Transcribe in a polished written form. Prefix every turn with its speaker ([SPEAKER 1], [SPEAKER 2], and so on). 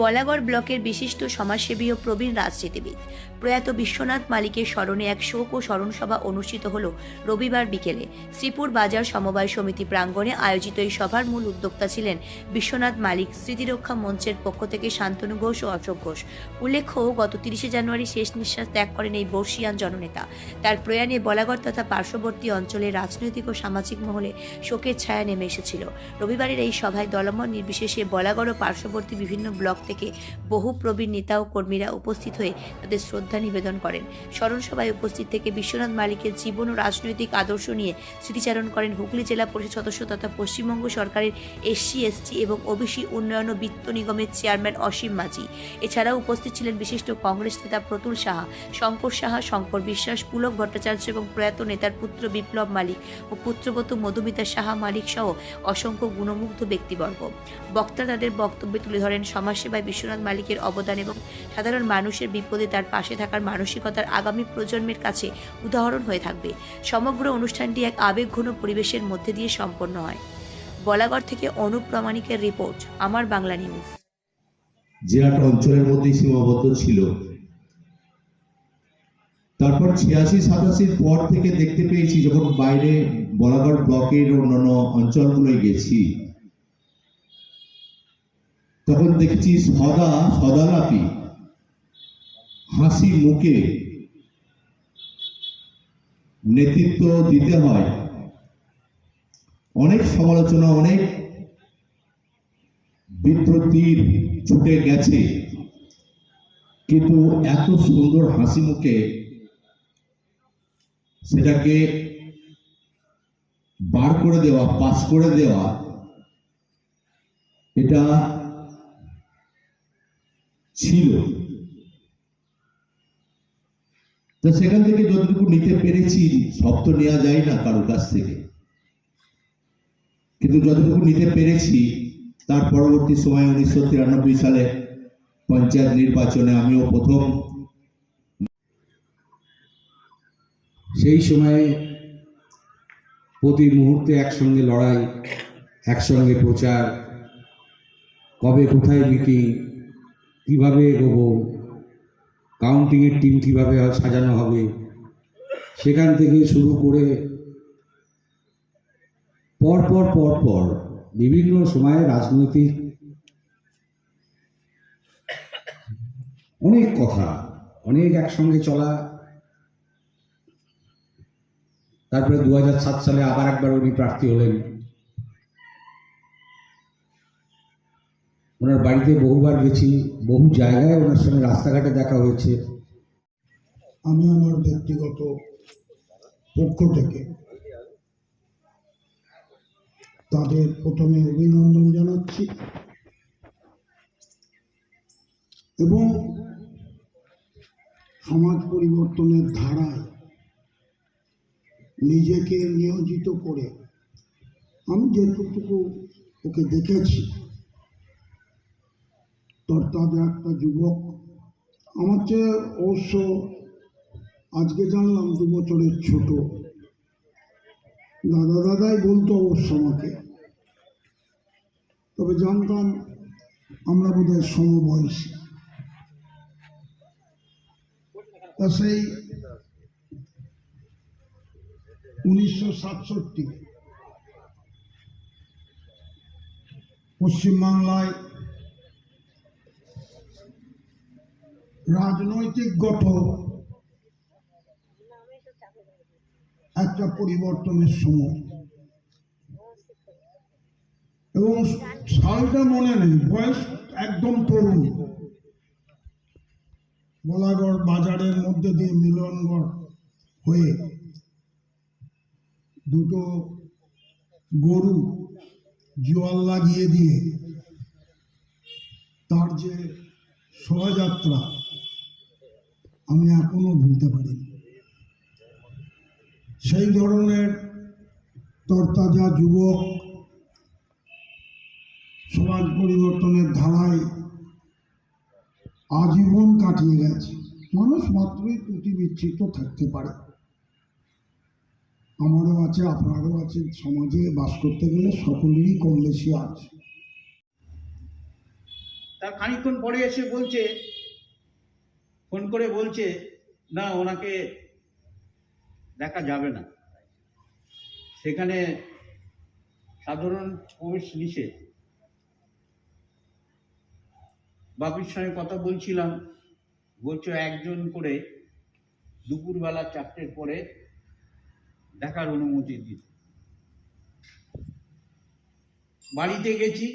[SPEAKER 1] বলাগড় ব্লকের বিশিষ্ট সমাজসেবী ও প্রবীণ রাজনীতিবিদ প্রয়াত বিশ্বনাথ মালিকের স্মরণে এক শোক ও স্মরণসভা অনুষ্ঠিত হল রবিবার বিকেলে শ্রীপুর বাজার সমবায় সমিতি প্রাঙ্গণে আয়োজিত এই সভার মূল উদ্যোক্তা ছিলেন বিশ্বনাথ মালিক স্মৃতিরক্ষা মঞ্চের পক্ষ থেকে শান্তনু ঘোষ ও অশোক ঘোষ। উল্লেখ্য, গত 30শে জানুয়ারি শেষ নিঃশ্বাস ত্যাগ করেন এই বর্ষিয়ান জননেতা। তার প্রয়াণে বলাগড় তথা পার্শ্ববর্তী অঞ্চলের রাজনৈতিক ও সামাজিক মহলে শোকের ছায়া নেমে এসেছিল। রবিবারের এই সভায় দলমত নির্বিশেষে বলাগড় ও পার্শ্ববর্তী বিভিন্ন ব্লক থেকে বহু প্রবীণ নেতা ও কর্মীরা উপস্থিত হয়ে তাদের শ্রদ্ধা নিবেদন করেন। স্মরণসভায় উপস্থিত থেকে বিশ্বনাথ মালিকের জীবন ও রাজনৈতিক আদর্শ নিয়ে স্মৃতিচারণ করেন হুগলি জেলা পরিষদ সদস্য তথা পশ্চিমবঙ্গ সরকারের এসসি এসটি এবং ওবিসি উন্নয়ন ও বিত্ত নিগমের চেয়ারম্যান অসীম মাঝি। এছাড়াও উপস্থিত ছিলেন বিশিষ্ট কংগ্রেস নেতা প্রতুল সাহা, শঙ্কর সাহা, শঙ্কর বিশ্বাস, পুলক ভট্টাচার্য এবং প্রয়াত নেতার পুত্র বিপ্লব মালিক ও পুত্রবধূ মধুমিতা সাহা মালিক সহ অসংখ্য গুণমুগ্ধ ব্যক্তিবর্গ। বক্তা তাদের বক্তব্যে তুলে ধরেন সমাজসেবায় বিশ্বনাথ মালিকের অবদান এবং সাধারণ মানুষের বিপদে তার পাশে থাকার মানসিকতার আগামী প্রজন্মের কাছে উদাহরণ হয়ে থাকবে। সমগ্র অনুষ্ঠানটি এক আবেগঘন পরিবেশের মধ্যে দিয়ে সম্পন্ন হয়। বলাগড় থেকে অনুপ প্রামাণিকের রিপোর্ট, আমার বাংলা নিউজ।
[SPEAKER 2] জেলাটা অঞ্চলের মধ্যেই সীমাবদ্ধ ছিল। তারপর 86-87 পর থেকে দেখতে পেয়েছি, যখন বাইরে বলাগড় ব্লকের অন্যান্য অঞ্চলগুলোয় গেছি, তখন দেখেছি সদালাপি হাসি মুখে নেতৃত্ব দিতে হয়। অনেক সমালোচনা, অনেক বিদ্রোহীর ছুটে গেছে, কিন্তু এত সুন্দর হাসি মুখে সেটাকে বার করে দেওয়া, পাস করে দেওয়া, এটা ছিল। তো সেখান থেকে যতটুকু নিতে পেরেছি, সব তো নেওয়া যায় না কারো কাছ থেকে, কিন্তু যতটুকু নিতে পেরেছি, তার পরবর্তী সময় 1993 সালে পঞ্চায়েত নির্বাচনে আমিও প্রথম।
[SPEAKER 3] সেই সময়ে প্রতি মুহূর্তে একসঙ্গে লড়াই, একসঙ্গে প্রচার, কবে কোথায় মিটিং, কীভাবে এগোবো, কাউন্টিংয়ের টিম কীভাবে সাজানো হবে, সেখান থেকে শুরু করে পরপর বিভিন্ন সময়ে রাজনৈতিক অনেক কথা, অনেক একসঙ্গে চলা। তারপরে 2007 সালে আবার একবার উনি প্রার্থী হলেন। ওনার বাড়িতে বহুবার গেছি, বহু জায়গায় ওনার সঙ্গে রাস্তাঘাটে দেখা হয়েছে।
[SPEAKER 4] আমি আমার ব্যক্তিগত পক্ষ থেকে তাদের প্রথমে অভিনন্দন জানাচ্ছি এবং সমাজ পরিবর্তনের ধারায় নিজেকে নিয়োজিত করে আমি যেটুকু ওকে দেখেছি, তরতাজা একটা যুবক। আমার চেয়ে অবশ্য আজকে জানলাম 2 বছরের ছোট। দাদাই বলতো অবশ্য আমাকে, তবে জানতাম আমরা বোধহয় সমবয়সী। তা সেই 1967 পশ্চিমবাংলায় রাজনৈতিকগত একটা পরিবর্তনের সময়, এবং সালটা মনে নেই, বয়স একদম তরুণ। বলাগড় বাজারের মধ্যে দিয়ে মিলনগড় হয়ে দুটো গরু জোয়াল লাগিয়ে দিয়ে তার যে শোভাযাত্রা আমি এখনো ভুলতে পারি। সেই ধরনের তরতাজা যুবক সমাজ পরিবর্তনের ধারায় আজীবন কাটিয়ে গেছে। মানুষ মাত্রই ত্রুটি বিচ্ছিন্ন থাকতে পারে, আমারও আছে, আপনারও আছে। সমাজে বাস করতে গেলে সকলেরই কম বেশি আছে।
[SPEAKER 5] তার খানিকক্ষণ পরে এসে বলছে, ফোন করে বলছে, না ওনাকে দেখা যাবে না, সেখানে সাধারণ প্রবেশ নিষেধ। বাপির সঙ্গে কথা বলছিলাম, বলছো একজন করে দুপুরবেলা 4টের পরে দেখার অনুমতি দিত। বাড়িতে গেছি,